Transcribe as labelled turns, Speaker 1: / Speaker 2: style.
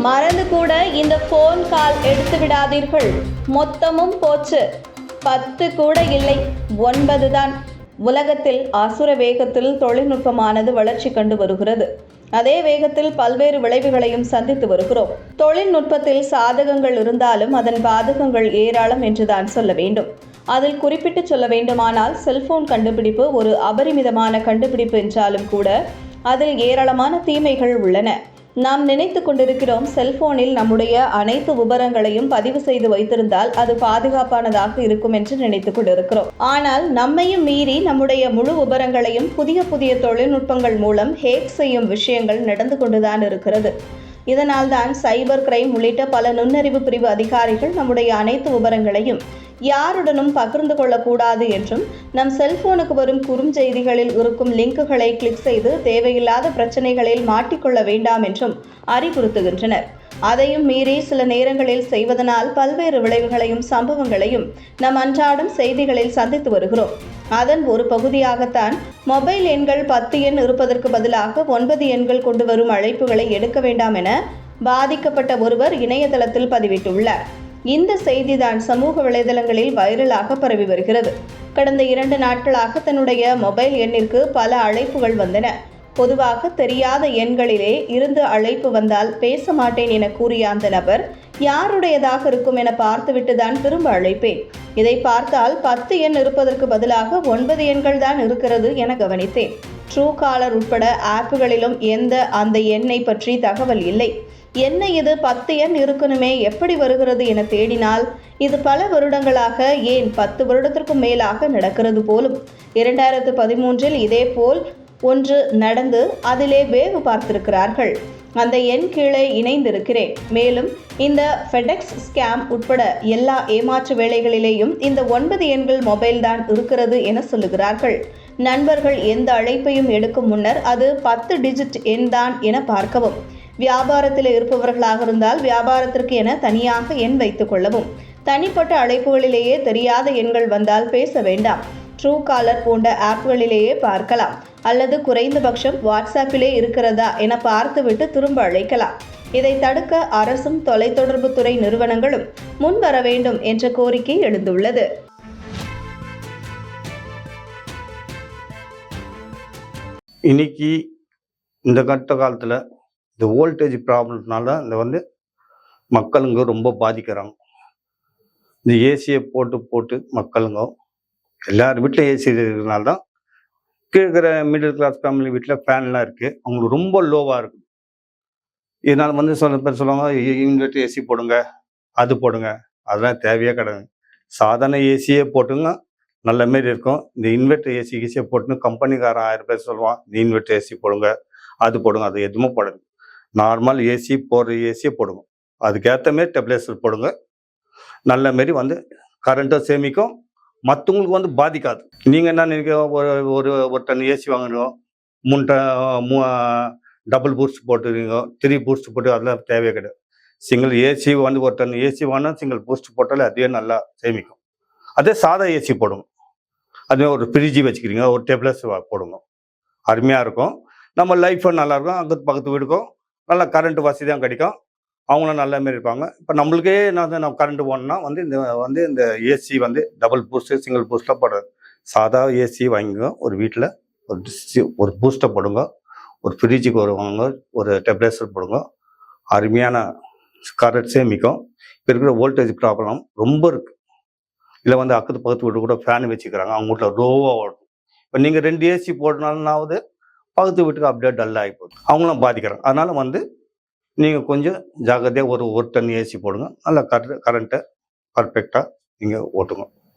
Speaker 1: மறந்து கூட இந்த போன் கால் எடுத்து விடாதீர்கள். மொத்தமும் போச்சு. 10 கூட இல்லை, 9 தான். உலகத்தில் அசுர வேகத்தில் தொழில்நுட்பமானது வளர்ச்சி கண்டு வருகிறது. அதே வேகத்தில் பல்வேறு விளைவுகளையும் சந்தித்து வருகிறோம். தொழில்நுட்பத்தில் சாதகங்கள் இருந்தாலும் அதன் பாதகங்கள் ஏராளம் என்றுதான் சொல்ல வேண்டும். அதில் குறிப்பிட்டு சொல்ல வேண்டுமானால் செல்போன் கண்டுபிடிப்பு ஒரு அபரிமிதமான கண்டுபிடிப்பு என்றாலும் கூட அதில் ஏராளமான தீமைகள் உள்ளன. நாம் நினைத்து கொண்டிருக்கிறோம் செல்போனில் நம்முடைய அனைத்து விவரங்களையும் பதிவு செய்து வைத்திருந்தால் அது பாதுகாப்பானதாக இருக்கும் என்று நினைத்து கொண்டிருக்கிறோம். ஆனால் நம்மையும் மீறி நம்முடைய முழு விவரங்களையும் புதிய புதிய தொழில்நுட்பங்கள் மூலம் ஹேக் செய்யும் விஷயங்கள் நடந்து கொண்டுதான் இருக்கிறது. இதனால் தான் சைபர் கிரைம் உள்ளிட்ட பல நுண்ணறிவு பிரிவு அதிகாரிகள் நம்முடைய அனைத்து விவரங்களையும் யாருடனும் பகிர்ந்து கொள்ளக்கூடாது என்றும் நம் செல்போனுக்கு வரும் குறுஞ்செய்திகளில் இருக்கும் லிங்குகளை கிளிக் செய்து தேவையில்லாத பிரச்சனைகளில் மாட்டிக்கொள்ள வேண்டாம் என்றும் அறிவுறுத்துகின்றனர். அதையும் மீறி சில நேரங்களில் செய்வதனால் பல்வேறு விளைவுகளையும் சம்பவங்களையும் நம் அன்றாடம் செய்திகளில் சந்தித்து வருகிறோம். அதன் ஒரு பகுதியாகத்தான் மொபைல் எண்கள் 10 எண் இருப்பதற்கு பதிலாக 9 எண்கள் கொண்டு வரும் அழைப்புகளை எடுக்க வேண்டாம் என பாதிக்கப்பட்ட ஒருவர் இணையதளத்தில் பதிவிட்டுள்ளார். இந்த செய்திதான் சமூக வலைதளங்களில் வைரலாக பரவி வருகிறது. கடந்த 2 நாட்களாக தன்னுடைய மொபைல் எண்ணிற்கு பல அழைப்புகள் வந்தன. பொதுவாக தெரியாத எண்களிலே இருந்து அழைப்பு வந்தால் பேச மாட்டேன் என கூறிய அந்த நபர் யாருடையதாக இருக்கும் என பார்த்துவிட்டு தான் திரும்ப அழைப்பேன். இதை பார்த்தால் 10 எண் இருப்பதற்கு பதிலாக 9 எண்கள் தான் இருக்கிறது என கவனித்தேன். ட்ரூ காலர் உட்பட ஆப்புகளிலும் அந்த எண்ணை பற்றி தகவல் இல்லை. என்ன இது 10 எண் இருக்கணுமே, எப்படி வருகிறது என தேடினால் இது பல வருடங்களாக, ஏன் 10 வருடத்திற்கும் மேலாக நடக்கிறது போலும். 2013இல் இதே போல் ஒன்று நடந்து அதிலே வேவு பார்த்திருக்கிறார்கள். அந்த எண் கீழே இணைந்திருக்கிறேன். மேலும் இந்த ஃபெடெக்ஸ் ஸ்கேம் உட்பட எல்லா ஏமாற்று வேலைகளிலேயும் இந்த 9 எண்கள் மொபைல் தான் இருக்கிறது என சொல்லுகிறார்கள். நண்பர்கள் எந்த அழைப்பையும் எடுக்கும் முன்னர் அது 10 டிஜிட் எண் தான் என பார்க்கவும். வியாபாரத்தில் இருப்பவர்களாக இருந்தால் வியாபாரத்திற்கு என தனியாக எண் வைத்துக் கொள்ளவும். தனிப்பட்ட அழைப்புகளிலேயே தெரியாத எண்கள் வந்தால் பேச வேண்டாம். ட்ரூ காலர் போன்ற ஆப்களிலேயே பார்க்கலாம், அல்லது குறைந்தபட்சம் வாட்ஸ்அப்பிலே இருக்கிறதா என பார்த்துவிட்டு திரும்ப அழைக்கலாம். இதை தடுக்க அரசும் தொலைத்தொடர்பு துறை நிறுவனங்களும் முன்வர வேண்டும் என்ற கோரிக்கை எழுந்துள்ளது.
Speaker 2: இன்னைக்கு இந்த கட்ட காலத்தில் இந்த வோல்டேஜ் ப்ராப்ளம்னால இந்த மக்களுங்க ரொம்ப பாதிக்கிறாங்க. இந்த ஏசியை போட்டு மக்களுங்க எல்லார் வீட்டில் ஏசி இருக்கிறதுனால தான் இருக்கிற மிடில் கிளாஸ் ஃபேமிலி வீட்டில் ஃபேன்லாம் இருக்குது, அவங்களுக்கு ரொம்ப லோவாக இருக்குது. இதனால் சில பேர் சொல்லுவாங்க இன்வெர்டர் ஏசி போடுங்க, அது போடுங்க. அதெல்லாம் தேவையே கிடையாது. சாதாரண ஏசியே போட்டுங்க நல்ல மாரி இருக்கும். இந்த இன்வெர்டர் ஏசியை போட்டுன்னு கம்பெனிக்காரன் 1000 பேர் சொல்லுவான், இந்த இன்வெர்டர் ஏசி போடுங்க, அது போடுங்க. அது எதுவுமே போடுங்க. நார்மல் ஏசி போடுற ஏசியை போடுங்க. அதுக்கேற்ற மாரி டெம்ப்ரேச்சர் போடுங்க. நல்ல மாரி கரண்ட்டும் சேமிக்கும், மற்றவங்களுக்கு பாதிக்காது. நீங்கள் என்ன நினைக்கிறோம், ஒரு டன் ஏசி வாங்கணும், 3 டபுள் பூஸ்ட் போட்டுருக்கீங்க, 3 பூஸ்ட் போட்டு அதெல்லாம் தேவையே கிடையாது. சிங்கிள் ஏசி ஒரு டன் ஏசி வாங்கினா சிங்கிள் பூஸ்ட் போட்டாலே அதுவே நல்லா சேமிக்கும். அதே சாதா ஏசி போடுங்க. அதுவே ஒரு ஃப்ரிட்ஜி வச்சுக்கிறீங்க, ஒரு டெம்ப்ரேச்சர் போடுங்க, அருமையாக இருக்கும். நம்ம லைஃப்பும் நல்லாயிருக்கும். அங்கே பக்கத்து வீடுக்கும் நல்லா கரண்ட் வசதியாக கிடைக்கும், அவங்களும் நல்ல மாரி இருப்பாங்க. இப்போ நம்மளுக்கே நம்ம கரண்ட் போனோம்னா இந்த ஏசி டபுள் பூஸ்ட்டு சிங்கிள் பூஸ்ட்லாம் போடுறது. சாதா ஏசி வாங்கிங்க, ஒரு வீட்டில் ஒரு பூஸ்ட்டை போடுங்க, ஒரு ஃப்ரிட்ஜுக்கு வாங்க, ஒரு டெம்ப்ரேச்சர் போடுங்க, அருமையான கரண்ட் சேமிக்கும். இப்போ இருக்கிற வோல்டேஜ் ப்ராப்ளம் ரொம்ப இருக்குது. இல்லை அக்கத்து பக்கத்து வீட்டு கூட ஃபேன் வச்சுக்கிறாங்க, அவங்க வீட்டில் ரோவாக ஓடும். இப்போ நீங்கள் 2 ஏசி போடனாலும்னாவது பக்கத்து வீட்டுக்கு அப்படியே டல்லாகி போகுது, அவங்களும் பாதிக்கிறாங்க. அதனால் நீங்கள் கொஞ்சம் ஜாக்கிரதையாக ஒரு டன் ஏசி போடுங்க, நல்லா கரண்ட்டை பர்ஃபெக்டாக நீங்கள் ஓட்டுங்க.